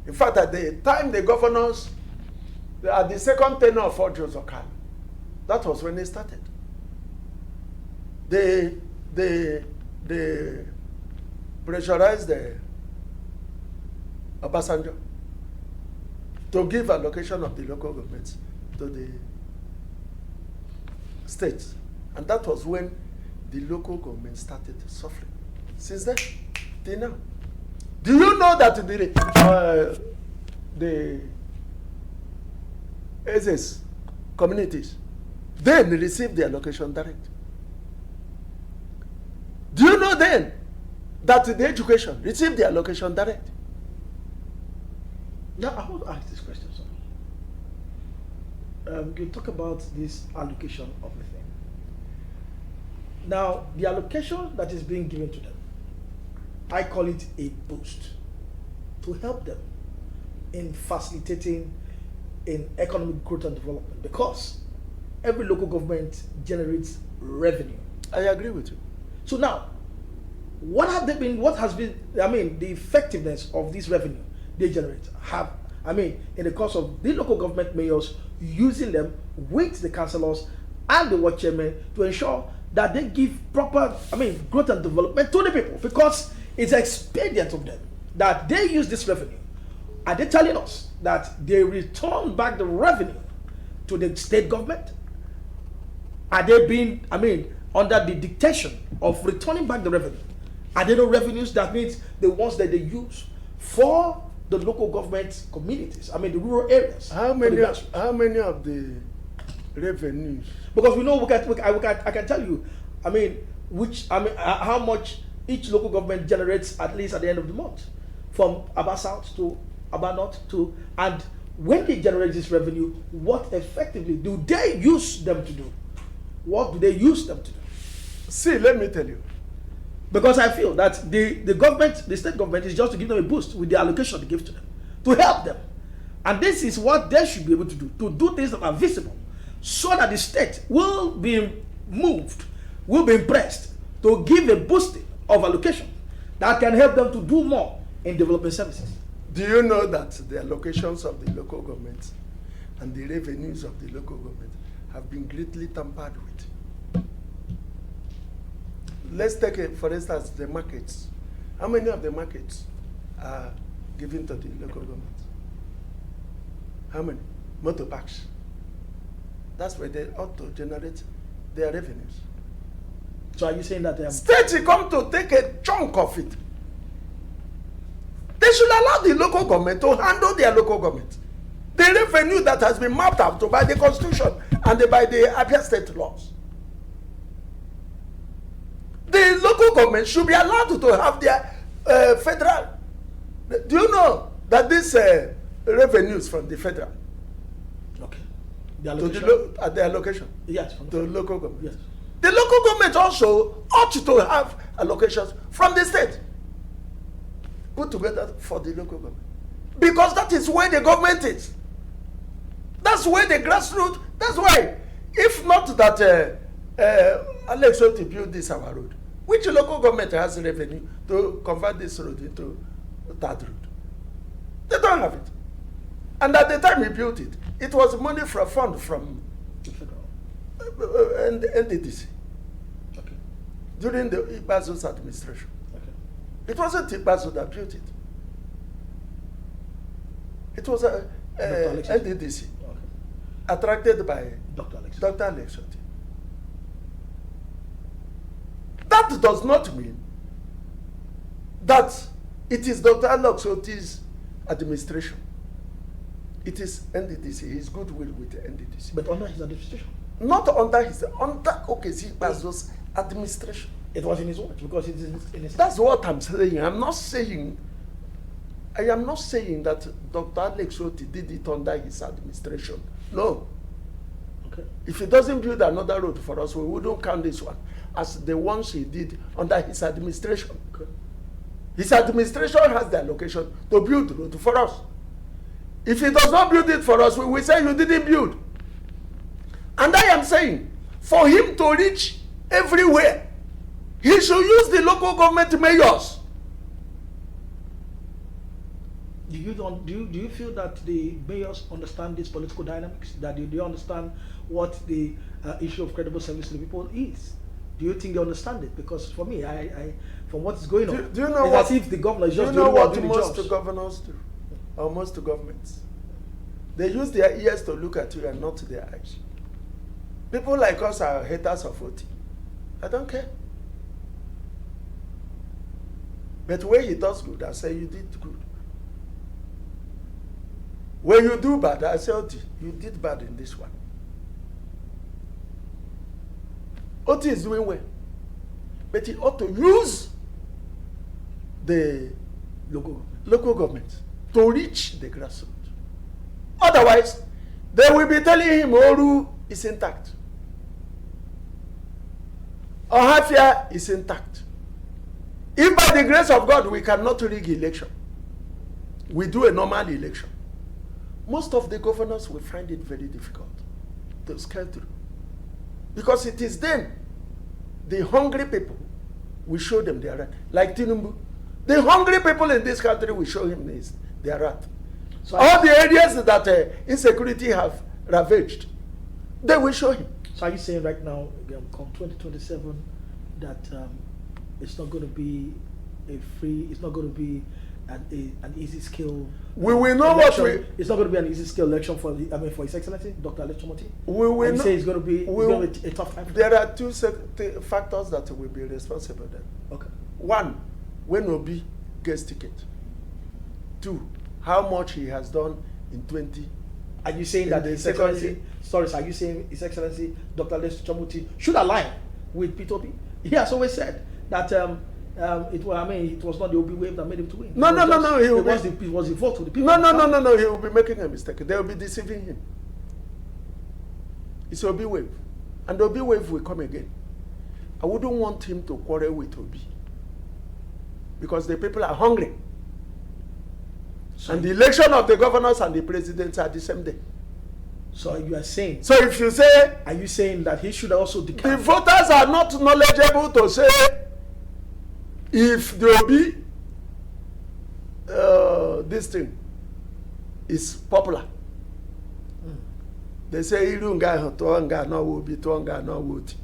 In fact, at the time the governors, at the second tenure of Ojo's Okalo, that was when they started. They pressurized the Obasanjo to give allocation of the local governments to the states. And that was when the local government started suffering. Since then, till now. Do you know that the SS communities then received the allocation direct? Do you know then that the education received the allocation direct? Now, I want to ask this question, sir. You talk about this allocation of the thing. Now, the allocation that is being given to them, I call it a boost to help them in facilitating in economic growth and development, because every local government generates revenue. I agree with you. So now, what have they been? What has been? I mean, the effectiveness of this revenue they generate in the course of the local government mayors using them with the councillors and the ward chairman to ensure that they give proper, growth and development to the people, because it's expedient of them that they use this revenue. Are they telling us that they return back the revenue to the state government? Are they being, under the dictation of returning back the revenue? Are there no revenues? That means the ones that they use for the local government communities, the rural areas. How many of the revenues? Because we know I can tell you, how much each local government generates at least at the end of the month, from Aba South to Aba North to, and when they generate this revenue, what effectively do they use them to do? What do they use them to do? See, let me tell you. Because I feel that the state government is just to give them a boost with the allocation they give to them, to help them. And this is what they should be able to do things that are visible, so that the state will be moved, will be impressed to give a boosting of allocation that can help them to do more in development services. Do you know that the allocations of the local government and the revenues of the local government have been greatly tampered with? Let's take, for instance, the markets. How many of the markets are given to the local government? How many? Motor parks. That's where they ought to generate their revenues. So are you saying that states come to take a chunk of it? They should allow the local government to handle their local government. The revenue that has been mapped out by the Constitution and by the Abia State laws. The local government should be allowed to have their federal. Do you know that these revenues from the federal? Okay. The allocation? Yes. To the local government. Yes. The local government also ought to have allocations from the state put together for the local government, because that is where the government is. That's where the grassroots. That's why, if not that Alex Otti built this our road, which local government has revenue to convert this road into that road? They don't have it. And at the time he built it, it was money from fund from NDDC. Okay. During the Ibazo's administration. Okay. It wasn't Ibazo that built it. It was NDDC, Okay. attracted by Dr. Alex. Dr. Alex Otti. That does not mean that it is Dr. Alex Otti's administration. It is NDDC, his goodwill with the NDDC. But under his administration? Not under OKC Bazo's administration. It was in his watch, because it is in his. That's what I'm saying. I am not saying that Dr. Alex Otti did it under his administration. No. Okay. If he doesn't build another road for us, we wouldn't count this one as the ones he did under his administration. Okay. His administration has the allocation to build the road for us. If he does not build it for us, we will say you didn't build. And I am saying, for him to reach everywhere, he should use the local government mayors. Do you feel that the mayors understand these political dynamics? That do you understand what the issue of credible service to the people is? Do you think they understand it? Because for me, I from what is going on, do you know it's what, as if the governor is just do you know doing what most governors do? Or most governments? They use their ears to look at you and not their eyes. People like us are haters of Otti. I don't care. But when he does good, I say you did good. When you do bad, I say, Otti, you did bad in this one. Otti is doing well. But he ought to use the local government to reach the grassroots. Otherwise, they will be telling him Oru is intact. Ohafia is intact. If by the grace of God we cannot rig election, we do a normal election, most of the governors will find it very difficult to scale through. Because it is them, the hungry people, we show them their right. Like Tinubu, the hungry people in this country will show him their right. So all the areas that insecurity have ravaged, they will show him. So are you saying right now, come 2027, that it's not going to be it's not going to be an easy scale? We will know election. what we. It's not going to be an easy scale election for for His Excellency, Dr. Otti. We will say it's going to be a tough time. There are two factors that will be responsible then. Okay. One, when Obi gets ticket. Two, how much he has done in 20. Are you saying that His Excellency? Sorry, sir, are you saying His Excellency Dr. Otti should align with Peter Obi? He has always said that it was not the Obi wave that made him to win. No. It was the vote of the people. No. He will be making a mistake. They will be deceiving him. It's Obi wave, and the Obi wave will come again. I wouldn't want him to quarrel with Obi because the people are hungry. So and the election of the governors and the presidents are the same day. So you are saying. So if you say. Are you saying that he should also declare? The voters are not knowledgeable to say if the Obi this thing is popular. They say Irunga Toanga no Obi Toanga no Otti.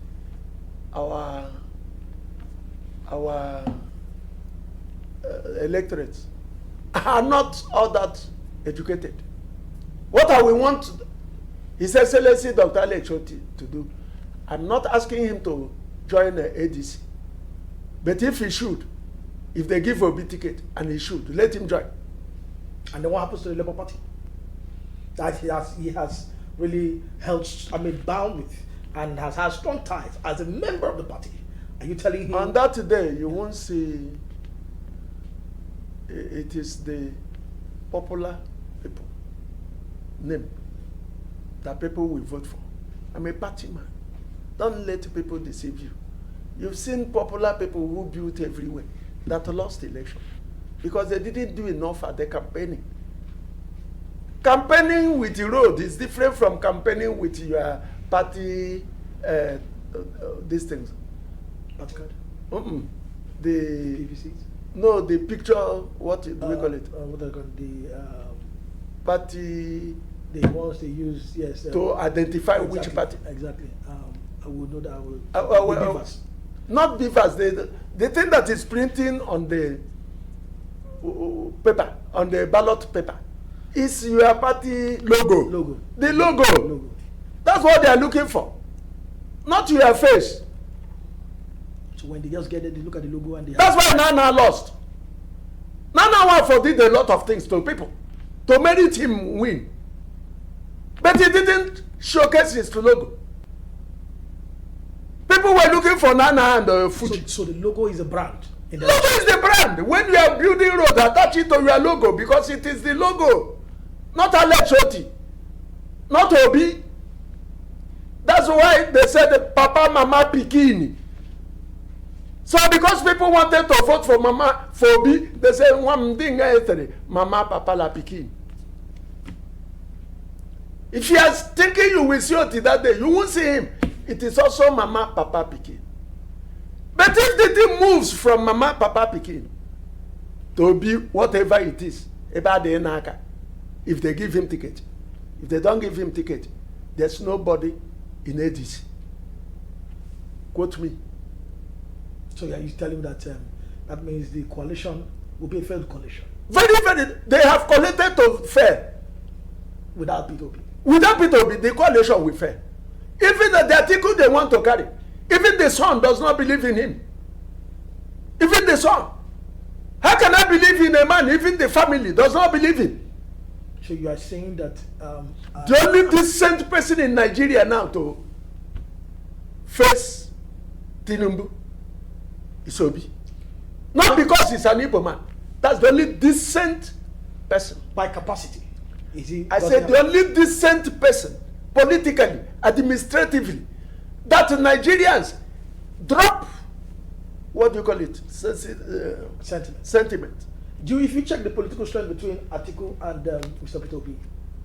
Our electorates are not all that educated. What I will want His Excellency Dr. Alex Otti to do, I'm not asking him to join the ADC, but if he should, if they give Obi ticket and he should, let him join. And then what happens to the Labour Party? That he has really held, bound with, and has had strong ties as a member of the party. Are you telling him? On that day, you won't see. It is the popular people name that people will vote for. I'm a party man. Don't let people deceive you. You've seen popular people who built everywhere that lost election because they didn't do enough at the campaigning. Campaigning with the road is different from campaigning with your party. These things. Party card. The PVCs. No, the picture. What do we call it? What they call the party. The ones they use, yes. To identify exactly, which party. Exactly. I would know that. I will. Not beavers. The thing that is printing on the paper, on the ballot paper, is your party logo. The logo. That's what they are looking for. Not your face. So when they just get it, they look at the logo and they. That's why Nana lost. Nana did a lot of things to people to merit him win. But he didn't showcase his logo. People were looking for Nana and Fuji. So the logo is a brand. Logo is the brand. When you are building road, attach it to your logo because it is the logo. Not Alex Otti. Not Obi. That's why they said Papa, Mama, Pikini. So because people wanted to vote for Mama, for Obi, they said one thing yesterday, Mama, Papa, La Pikini. If you are thinking you will see Otti that day, you won't see him. It is also Mama, Papa, Pikin. But if the thing moves from Mama, Papa, Pikin to be whatever it is, about the Enaka, if they give him ticket, if they don't give him ticket, there's nobody in ADC. Quote me. So are you telling me that that means the coalition will be a failed coalition? Very, very. They have collected to fail. Without P2P. Without P2P, the coalition will fail. Even the article they want to carry, even the son does not believe in him. Even the son. How can I believe in a man? Even the family does not believe him. So you are saying that the only decent person in Nigeria now to face Tinubu is Obi. Not because he's an Igbo man. That's the only decent person. By capacity. I said the only decent person, politically, administratively, that Nigerians drop, what do you call it? Sentiment. If you check the political strength between Atiku and Mr. Peter Obi,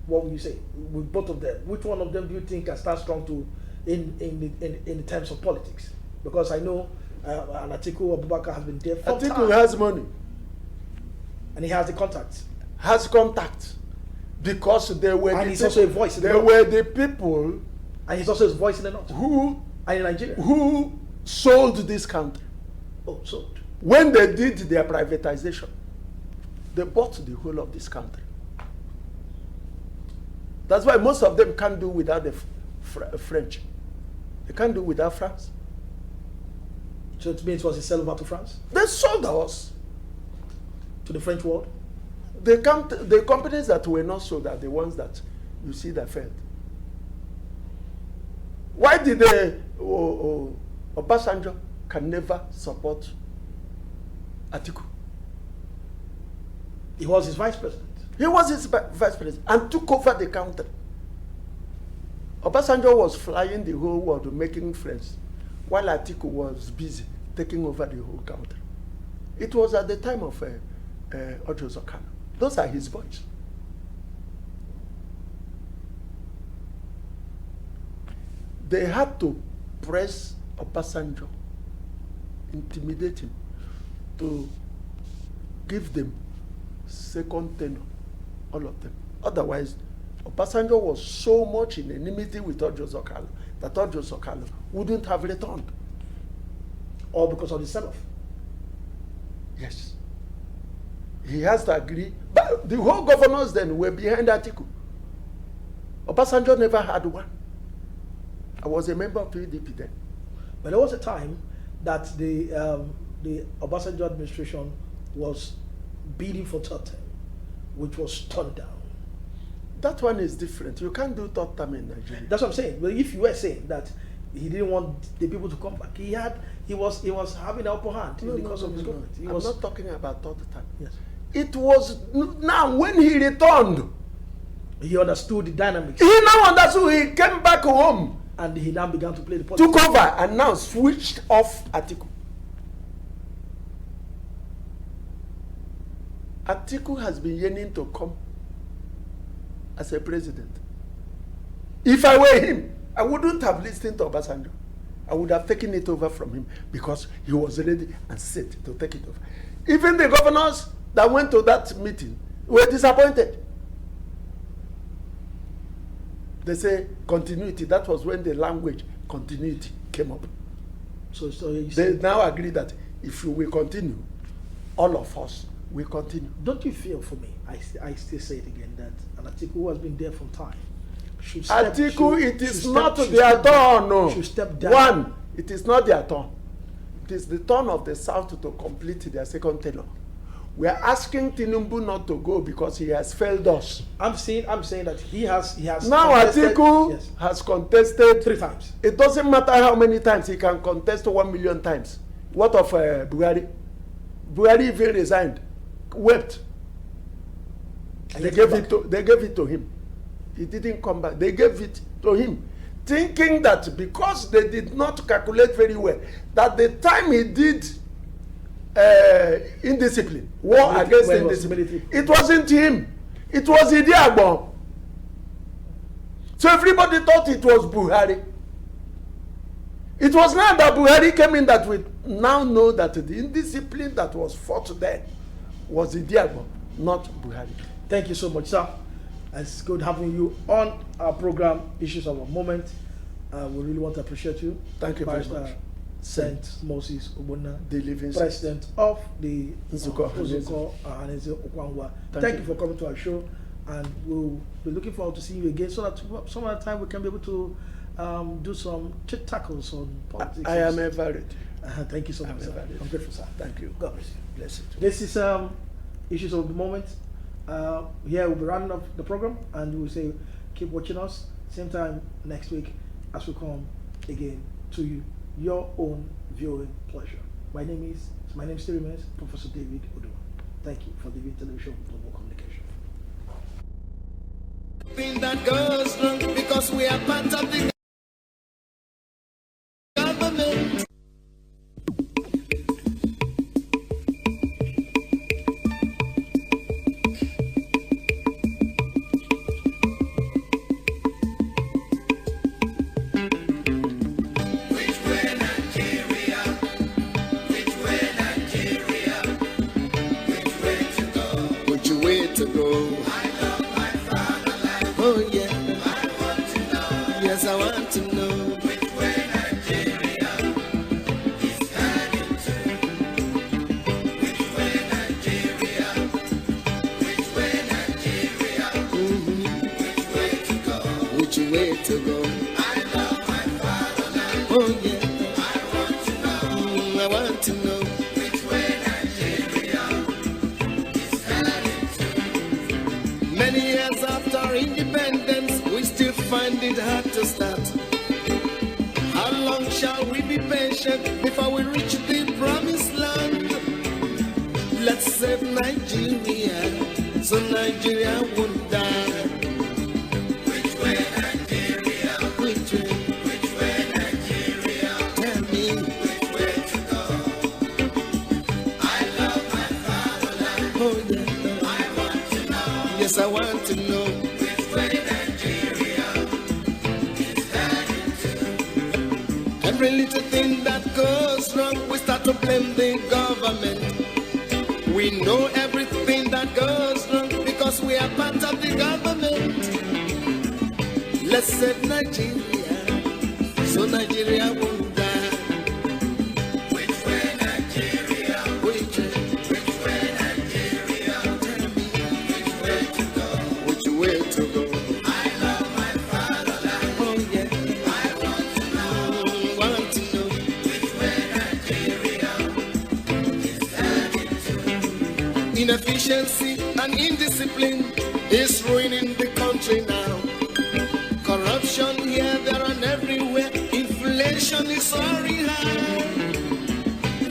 what would you say with both of them? Which one of them do you think can stand strong to in terms of politics? Because I know Atiku Abubakar has been there for Atiku time. has money. And he has the contacts. Has contact. Because they were and he's also a voice. They were the people. And he's also a voice in the north. And in Nigeria. Who sold this country. Oh, sold. When they did their privatization, they bought the whole of this country. That's why most of them can't do without the French. They can't do without France. So it means was he sell over to France? They sold us. To the French world? The companies that were not sold are the ones that you see that failed. Why did Obasanjo can never support Atiku? He was his vice president. He was his vice president and took over the country. Obasanjo was flying the whole world making friends, while Atiku was busy taking over the whole country. It was at the time of Otti Zokano. Those are his boys. They had to press Obasanjo, intimidate him, to give them second tenure, all of them. Otherwise, Obasanjo was so much in enmity with Otti Zokano that Otti Zokano wouldn't have returned. All because of the sell-off? Yes. He has to agree. But the whole governors then were behind Atiku. Obasanjo never had one. I was a member of PDP then. But there was a time that the Obasanjo administration was bidding for third term, which was turned down. That one is different. You can't do third term in Nigeria. That's what I'm saying. But if you were saying that he didn't want the people to come back, he was having an upper hand because of his government. I'm not talking about third time. Yes. It was now when he returned. He understood the dynamics. He now understood. He came back home. And he now began to play the politics. Took over and now switched off Atiku. Atiku has been yearning to come as a president. If I were him, I wouldn't have listened to Obasanjo. I would have taken it over from him because he was ready and set to take it over. Even the governors that went to that meeting were disappointed. They say continuity. That was when the language continuity came up. So they now agree that if you will continue, all of us will continue. Don't you feel for me? I still say it again that an Atiku who has been there for time should it is not their turn. No. Should step down. One, it is not their turn. It is the turn of the South to complete their second tenure. We are asking Tinubu not to go because he has failed us. I'm saying that he has now Atiku has contested 3 times. It doesn't matter how many times he can contest 1 million times. What of Buhari? Buhari even resigned, wept. They gave it to him. He didn't come back. They gave it to him, thinking that because they did not calculate very well, that the time he did indiscipline, war against indiscipline, it wasn't him. It was Idiagbon. So everybody thought it was Buhari. It was not that Buhari came in that we now know that the indiscipline that was fought then was Idiagbon, not Buhari. Thank you so much, sir. It's good having you on our program, Issues of a Moment. We really want to appreciate you. Thank you very much. Saint Moses Obuna, the living president of the Nzuko Ahaneze Okwangwa. Thank you for coming to our show, and we'll be looking forward to seeing you again so that some other time we can be able to do some chit tackles on politics. I am ever ready. Thank you so much, sir. I'm grateful, sir. Thank you. God bless you. Bless you. This is Issues of the Moment. Here we'll be running up the program, and we'll say keep watching us. Same time next week as we come again to you. Your own viewing pleasure. My name is Steve Remains, Professor David Uduma. Thank you for the television global communication. That goes wrong because we are part of the government. Yes, I want to know which way Nigeria is heading to. Which way Nigeria? Which way Nigeria? Which way to go? Which way to go? I love my fatherland. Oh yeah. I want to know. I want to know which way Nigeria is heading to. Many years after independence, we still find it hard to start. How long shall we be patient before we reach the promised land? Let's save Nigeria so Nigeria won't die. Which way Nigeria? Which way? Which way Nigeria? Tell me which way to go. I love my fatherland. Oh yeah. I want to know. Yes, I want to know which way Nigeria is heading to. Every little thing that goes wrong, we start to blame the government. We know everything that goes wrong because we are part of the government. Let's save Nigeria so Nigeria won't die. Which way Nigeria? Which way? Which way Nigeria? Tell me which way to go? Which way to go? I love my fatherland. Oh yeah. I want to know. Want to know which way Nigeria is heading to. Inefficiency and indiscipline is ruining the country now. Corruption here, there, and everywhere. Inflation is soaring high.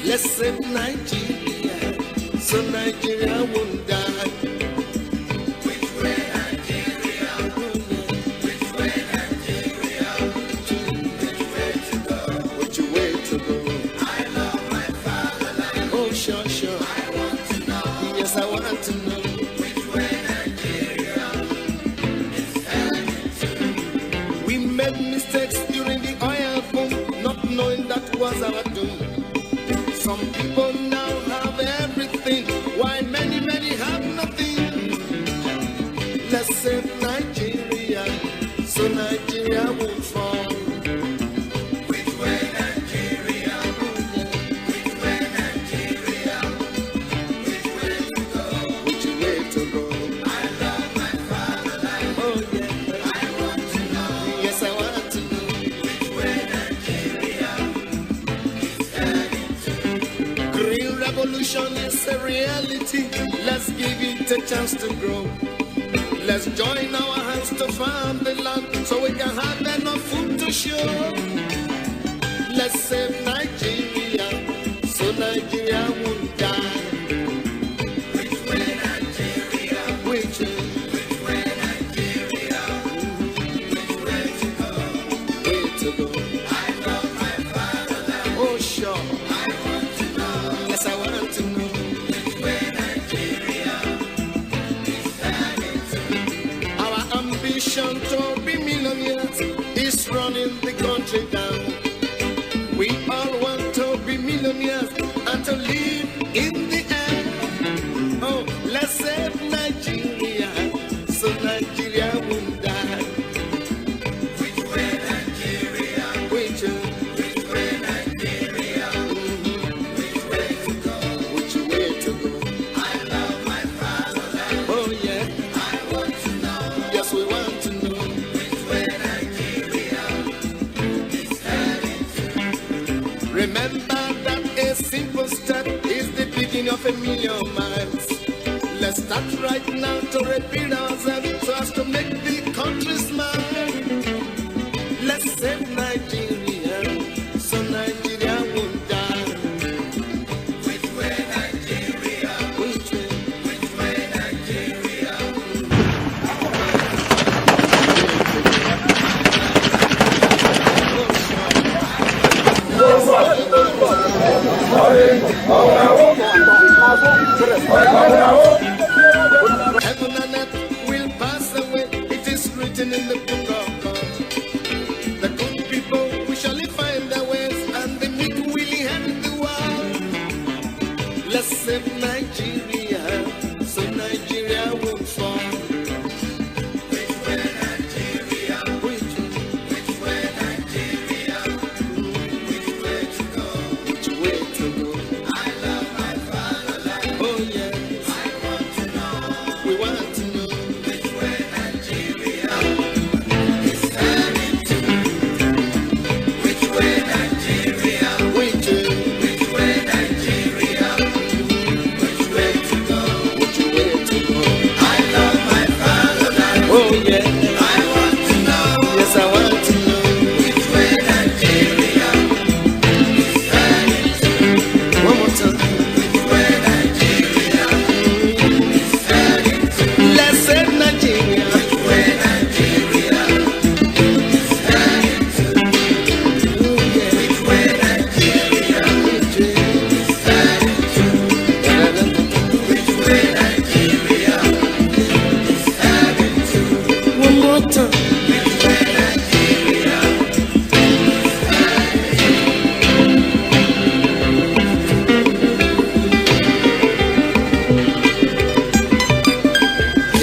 Let's save Nigeria so Nigeria won't die. Which way Nigeria? Which way Nigeria? Which way to go? Which way to go? I love my fatherland. Oh sure, sure. I want to know. Yes, I want to know. Which way Nigeria is heading to. We made mistakes during the oil boom, not knowing that was our doom. Some people now have everything, while many, many have nothing. Let's save Nigeria so Nigeria won't fall. Which way Nigeria? Which way Nigeria? Which way to go? Which way to go? I love my fatherland. Oh yeah. I want to know. Yes, I want to know. Which way Nigeria is heading to. Green revolution is a reality. Let's give it a chance to grow. Let's join our hands to farm the land so we can have enough food to show. Let's save Nigeria so Nigeria won't die. Which way Nigeria? Which way? Which way Nigeria? Which way to go? Way to go? I love my fatherland. Oh sure. I want to know. Yes, I want to know. Which way Nigeria is heading to. Our ambition to be millionaires is running the country down. We all want to be millionaires and to live in the air. Oh, let's save Nigeria so Nigeria won't die. Which way Nigeria? Which way? Which way Nigeria? Which way to go? Which way to go? I love my fatherland. Oh yeah. I want to know. Yes, we want to know. Which way Nigeria is heading to. Remember that a simple step is the beginning of a million miles. Let's start right now to repeat ourselves so as to make the country smile. Let's save Nigeria so Nigeria won't die. Which way Nigeria? Which way? Which way Nigeria? Heaven and earth will pass away. It is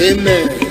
Amen.